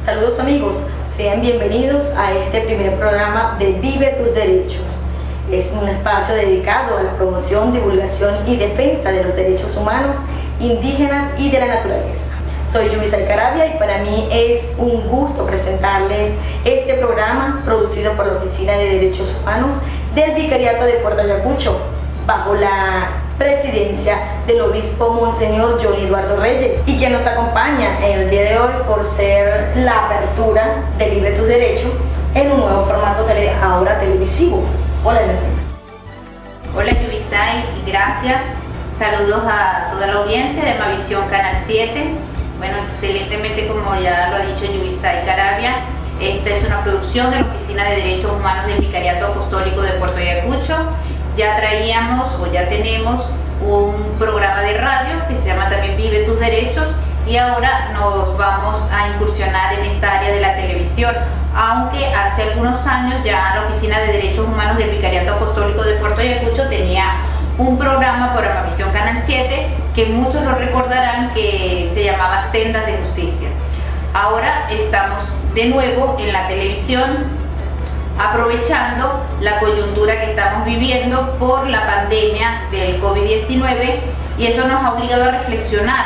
Saludos amigos, sean bienvenidos a este primer programa de Vive tus Derechos. Es un espacio dedicado a la promoción, divulgación y defensa de los derechos humanos, indígenas y de la naturaleza. Soy Yubisay Caravia y para mí es un gusto presentarles este programa producido por la Oficina de Derechos Humanos del Vicariato de Puerto Ayacucho, bajo la presidencia del obispo Monseñor Johnny Eduardo Reyes, y quien nos acompaña en el día de hoy por ser la apertura de Vive tus Derechos en un nuevo formato ahora televisivo. Hola, Yolanda. Hola Yubisay, gracias. Saludos a toda la audiencia de Mavisión Canal 7. Bueno, excelentemente, como ya lo ha dicho Yubisay Caravia, esta es una producción de la Oficina de Derechos Humanos del Vicariato Apostólico de Puerto Ayacucho. Ya traíamos o ya tenemos un programa de radio que se llama también Vive tus Derechos, y ahora nos vamos a incursionar en esta área de la televisión, aunque hace algunos años ya la Oficina de Derechos Humanos del Vicariato Apostólico de Puerto Ayacucho tenía un programa por Mavisión Canal 7 que muchos lo recordarán, que se llamaba Sendas de Justicia. Ahora estamos de nuevo en la televisión, aprovechando la coyuntura que estamos viviendo por la pandemia del COVID-19, y eso nos ha obligado a reflexionar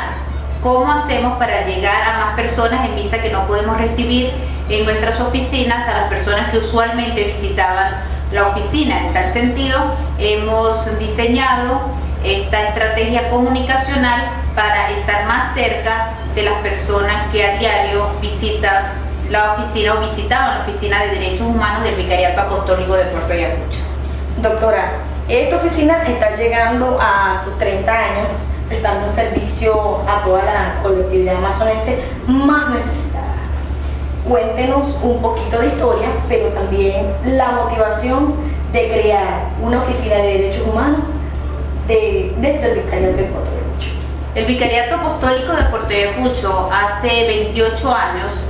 cómo hacemos para llegar a más personas en vista que no podemos recibir en nuestras oficinas a las personas que usualmente visitaban la oficina. En tal sentido, hemos diseñado esta estrategia comunicacional para estar más cerca de las personas que a diario visitan la oficina o visitaban la Oficina de Derechos Humanos del Vicariato Apostólico de Puerto Ayacucho. Doctora, esta oficina está llegando a sus 30 años, prestando servicio a toda la colectividad amazonense más necesitada. Cuéntenos un poquito de historia, pero también la motivación de crear una oficina de derechos humanos desde el Vicariato de Puerto Ayacucho. El Vicariato Apostólico de Puerto Ayacucho hace 28 años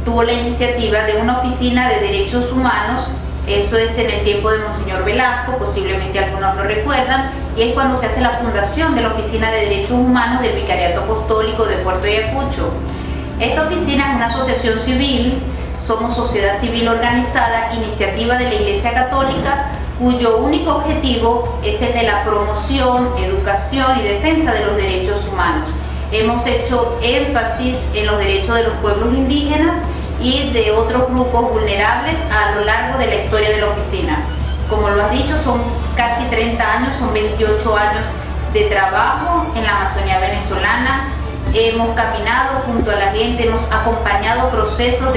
tuvo la iniciativa de una oficina de derechos humanos. Eso es en el tiempo de Monseñor Velasco, posiblemente algunos lo recuerdan, y es cuando se hace la fundación de la Oficina de Derechos Humanos del Vicariato Apostólico de Puerto Ayacucho. Esta oficina es una asociación civil, somos sociedad civil organizada, iniciativa de la Iglesia Católica, cuyo único objetivo es el de la promoción, educación y defensa de los derechos humanos. Hemos hecho énfasis en los derechos de los pueblos indígenas y de otros grupos vulnerables a lo largo de la historia de la oficina. Como lo has dicho, son casi 30 años, son 28 años de trabajo en la Amazonía venezolana. Hemos caminado junto a la gente, hemos acompañado procesos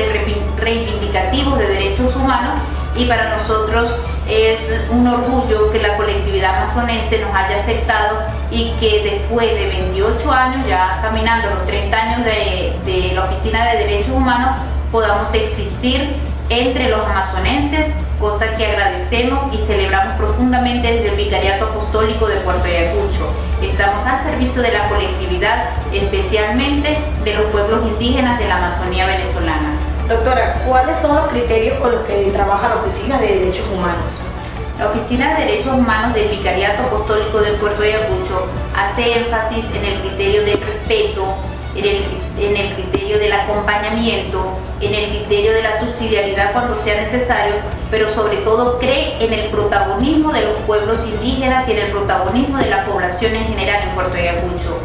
reivindicativos de derechos humanos, y para nosotros es un orgullo que la colectividad amazonense nos haya aceptado y que después de 28 años, ya caminando los 30 años de la Oficina de Derechos Humanos, podamos existir entre los amazonenses, cosa que agradecemos y celebramos profundamente desde el Vicariato Apostólico de Puerto Ayacucho. Estamos al servicio de la colectividad, especialmente de los pueblos indígenas de la Amazonía venezolana. Doctora, ¿cuáles son los criterios con los que trabaja la Oficina de Derechos Humanos? La Oficina de Derechos Humanos del Vicariato Apostólico de Puerto Ayacucho hace énfasis en el criterio del respeto, en el criterio del acompañamiento, en el criterio de la subsidiariedad cuando sea necesario, pero sobre todo cree en el protagonismo de los pueblos indígenas y en el protagonismo de la población en general en Puerto Ayacucho.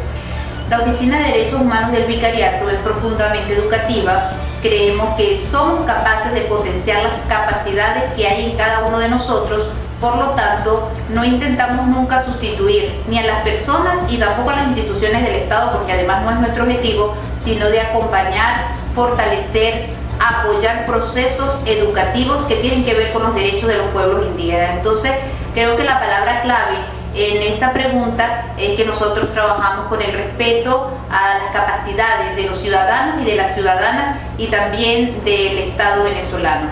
La Oficina de Derechos Humanos del Vicariato es profundamente educativa. Creemos que somos capaces de potenciar las capacidades que hay en cada uno de nosotros. Por lo tanto, no intentamos nunca sustituir ni a las personas y tampoco a las instituciones del Estado, porque además no es nuestro objetivo, sino de acompañar, fortalecer, apoyar procesos educativos que tienen que ver con los derechos de los pueblos indígenas. Entonces, creo que la palabra clave en esta pregunta es que nosotros trabajamos con el respeto a las capacidades de los ciudadanos y de las ciudadanas, y también del Estado venezolano.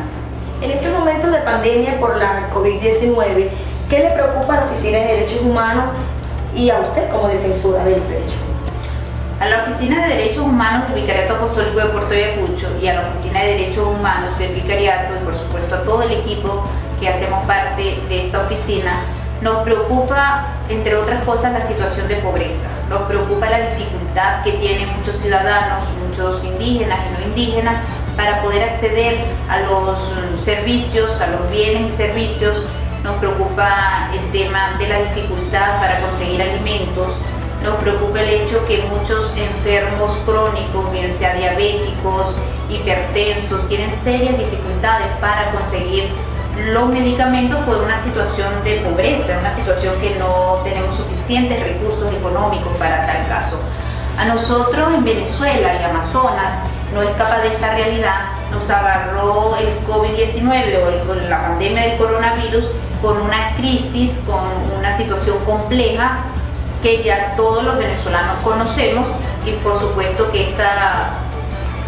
En estos momentos de pandemia por la COVID-19, ¿qué le preocupa a la Oficina de Derechos Humanos y a usted como defensora del derecho? A la Oficina de Derechos Humanos del Vicariato Apostólico de Puerto Ayacucho y a la Oficina de Derechos Humanos del Vicariato, y por supuesto a todo el equipo que hacemos parte de esta oficina, nos preocupa, entre otras cosas, la situación de pobreza. nos preocupa la dificultad que tienen muchos ciudadanos, muchos indígenas y no indígenas, para poder acceder a los servicios, a los bienes y servicios. Nos preocupa el tema de la dificultad para conseguir alimentos. Nos preocupa el hecho que muchos enfermos crónicos, bien sea diabéticos, hipertensos, tienen serias dificultades para conseguir los medicamentos por una situación de pobreza, una situación que no tenemos suficientes recursos económicos para tal caso. A nosotros en Venezuela y Amazonas no escapa de esta realidad, nos agarró el COVID-19 o la pandemia del coronavirus con una crisis, con una situación compleja que ya todos los venezolanos conocemos, y por supuesto que esta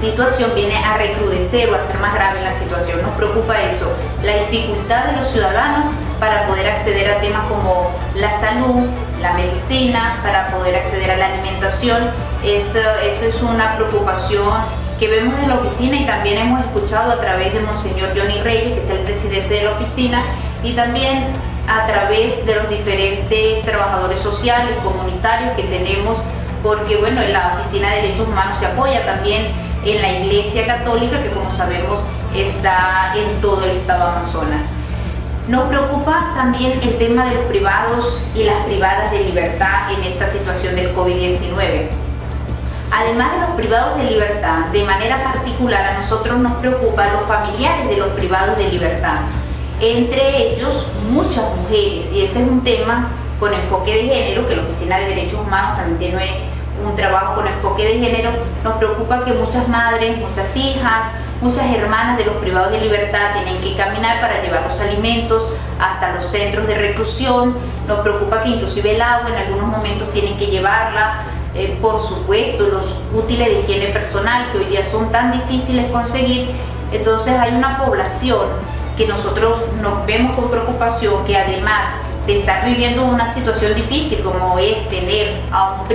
situación viene a recrudecer o a hacer más grave la situación. Nos preocupa eso, la dificultad de los ciudadanos para poder acceder a temas como la salud, la medicina, para poder acceder a la alimentación. Eso es una preocupación que vemos en la oficina y también hemos escuchado a través de Monseñor Johnny Reyes, que es el presidente de la oficina, y también a través de los diferentes trabajadores sociales, comunitarios que tenemos, porque bueno, la Oficina de Derechos Humanos se apoya también en la Iglesia Católica, que como sabemos está en todo el estado Amazonas. Nos preocupa también el tema de los privados y las privadas de libertad en esta situación del COVID-19. Además de los privados de libertad, de manera particular a nosotros nos preocupan los familiares de los privados de libertad. Entre ellos, muchas mujeres, y ese es un tema con enfoque de género, que la Oficina de Derechos Humanos también tiene un trabajo con enfoque de género. Nos preocupa que muchas madres, muchas hijas, muchas hermanas de los privados de libertad tienen que caminar para llevar los alimentos hasta los centros de reclusión. Nos preocupa que inclusive el agua en algunos momentos tienen que llevarla. Por supuesto, los útiles de higiene personal, que hoy día son tan difíciles conseguir. Entonces hay una población que nosotros nos vemos con preocupación, que además de estar viviendo una situación difícil como es tener a un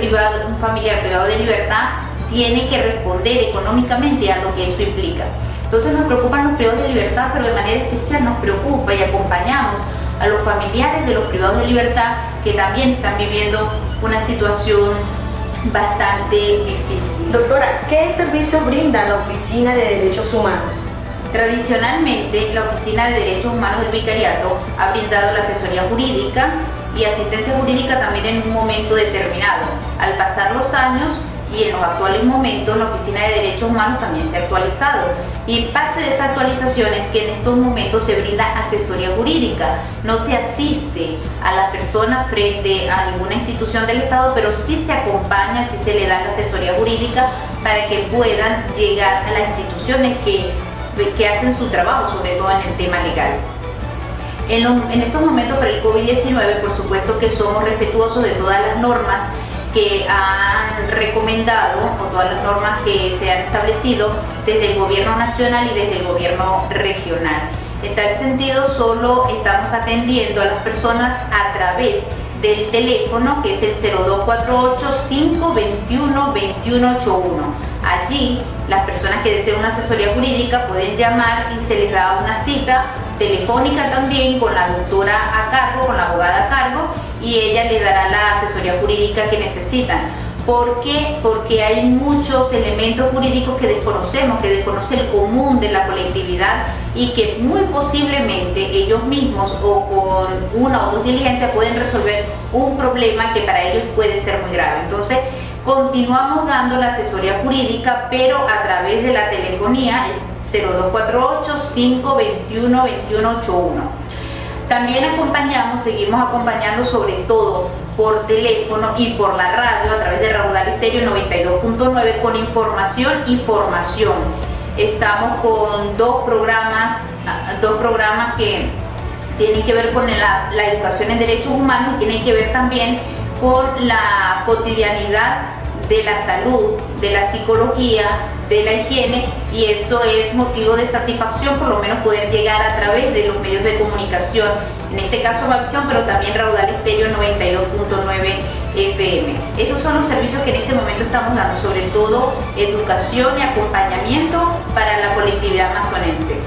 familiar privado de libertad, tiene que responder económicamente a lo que eso implica. Entonces nos preocupan los privados de libertad, pero de manera especial nos preocupa y acompañamos a los familiares de los privados de libertad que también están viviendo una situación bastante difícil. Doctora, ¿qué servicio brinda la Oficina de Derechos Humanos? Tradicionalmente, la Oficina de Derechos Humanos del Vicariato ha brindado la asesoría jurídica y asistencia jurídica también en un momento determinado. Al pasar los años y en los actuales momentos, la Oficina de Derechos Humanos también se ha actualizado, y parte de esa actualización es que en estos momentos se brinda asesoría jurídica. No se asiste a las personas frente a ninguna institución del Estado, pero sí se acompaña, sí se le da la asesoría jurídica para que puedan llegar a las instituciones que hacen su trabajo, sobre todo en el tema legal. En estos momentos para el COVID-19, por supuesto que somos respetuosos de todas las normas que han recomendado, o todas las normas que se han establecido desde el gobierno nacional y desde el gobierno regional. En tal sentido, solo estamos atendiendo a las personas a través del teléfono, que es el 0248-521-2181. Allí, las personas que deseen una asesoría jurídica pueden llamar y se les da una cita telefónica también con la doctora a cargo, con la abogada a cargo, y ella les dará la asesoría jurídica que necesitan. ¿Por qué? Porque hay muchos elementos jurídicos que desconocemos, que desconoce el común de la colectividad, y que muy posiblemente ellos mismos o con una o dos diligencias pueden resolver un problema que para ellos puede ser muy grave. Entonces, continuamos dando la asesoría jurídica, pero a través de la telefonía, es 0248-521-2181. También seguimos acompañando sobre todo por teléfono y por la radio a través de Raudal Estéreo 92.9 con información y formación. Estamos con dos programas que tienen que ver con la educación en derechos humanos y tienen que ver también con la cotidianidad de la salud, de la psicología, de la higiene, y eso es motivo de satisfacción, por lo menos poder llegar a través de los medios de comunicación, en este caso Acción, pero también Raudal Estéreo 92.9 FM. Estos son los servicios que en este momento estamos dando, sobre todo educación y acompañamiento para la colectividad amazonense.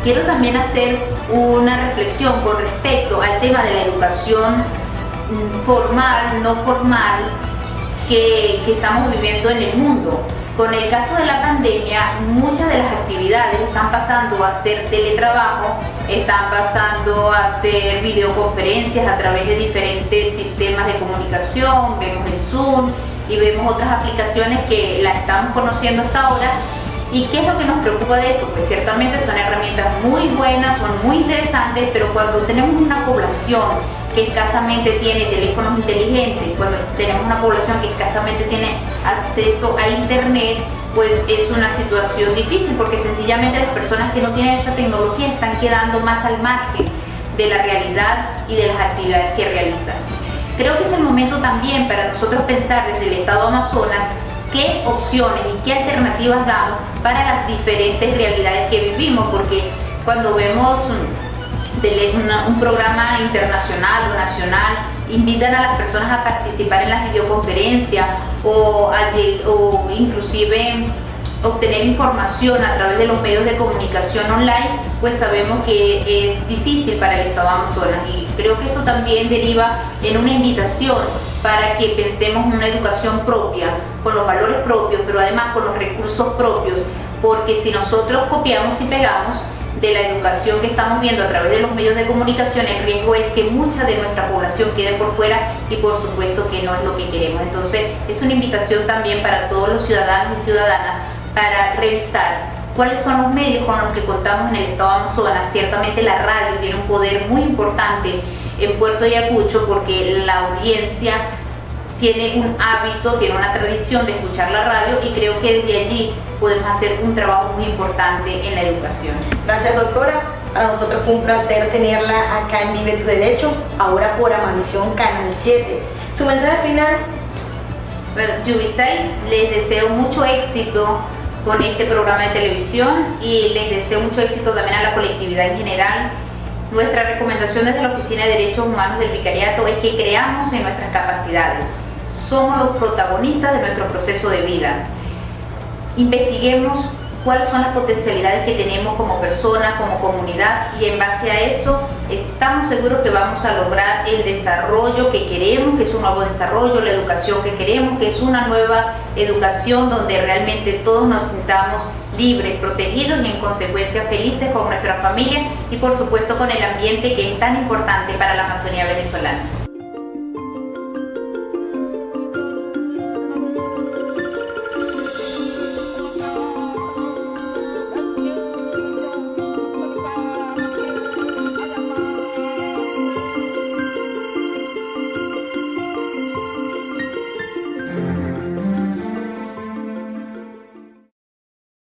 Quiero también hacer una reflexión con respecto al tema de la educación formal, no formal, que estamos viviendo en el mundo. Con el caso de la pandemia, muchas de las actividades están pasando a hacer teletrabajo, están pasando a hacer videoconferencias a través de diferentes sistemas de comunicación, vemos el Zoom y vemos otras aplicaciones que las estamos conociendo hasta ahora. ¿Y qué es lo que nos preocupa de esto? Pues ciertamente son herramientas muy buenas, son muy interesantes, pero cuando tenemos una población que escasamente tiene teléfonos inteligentes, cuando tenemos una población que escasamente tiene acceso a internet, pues es una situación difícil, porque sencillamente las personas que no tienen esta tecnología están quedando más al margen de la realidad y de las actividades que realizan. Creo que es el momento también para nosotros pensar desde el Estado Amazonas qué opciones y qué alternativas damos para las diferentes realidades que vivimos, porque cuando vemos un programa internacional o nacional, invitan a las personas a participar en las videoconferencias o inclusive obtener información a través de los medios de comunicación online, pues sabemos que es difícil para el Estado Amazonas, y creo que esto también deriva en una invitación para que pensemos en una educación propia, con los valores propios, pero además con los recursos propios, porque si nosotros copiamos y pegamos de la educación que estamos viendo a través de los medios de comunicación, el riesgo es que mucha de nuestra población quede por fuera, y por supuesto que no es lo que queremos. Entonces es una invitación también para todos los ciudadanos y ciudadanas para revisar cuáles son los medios con los que contamos en el Estado Amazonas. Ciertamente la radio tiene un poder muy importante en Puerto Ayacucho, porque la audiencia tiene un hábito, tiene una tradición de escuchar la radio, y creo que desde allí podemos hacer un trabajo muy importante en la educación. Gracias, doctora. Para nosotros fue un placer tenerla acá en Vive tu Derecho, ahora por Amavisión Canal 7. Su mensaje final. Bueno, Yubisay, les deseo mucho éxito con este programa de televisión, y les deseo mucho éxito también a la colectividad en general. Nuestra recomendación desde la Oficina de Derechos Humanos del Vicariato es que creamos en nuestras capacidades. Somos los protagonistas de nuestro proceso de vida. Investiguemos cuáles son las potencialidades que tenemos como personas, como comunidad, y en base a eso estamos seguros que vamos a lograr el desarrollo que queremos, que es un nuevo desarrollo, la educación que queremos, que es una nueva educación donde realmente todos nos sintamos libres, protegidos y en consecuencia felices con nuestras familias, y por supuesto con el ambiente, que es tan importante para la Amazonía venezolana.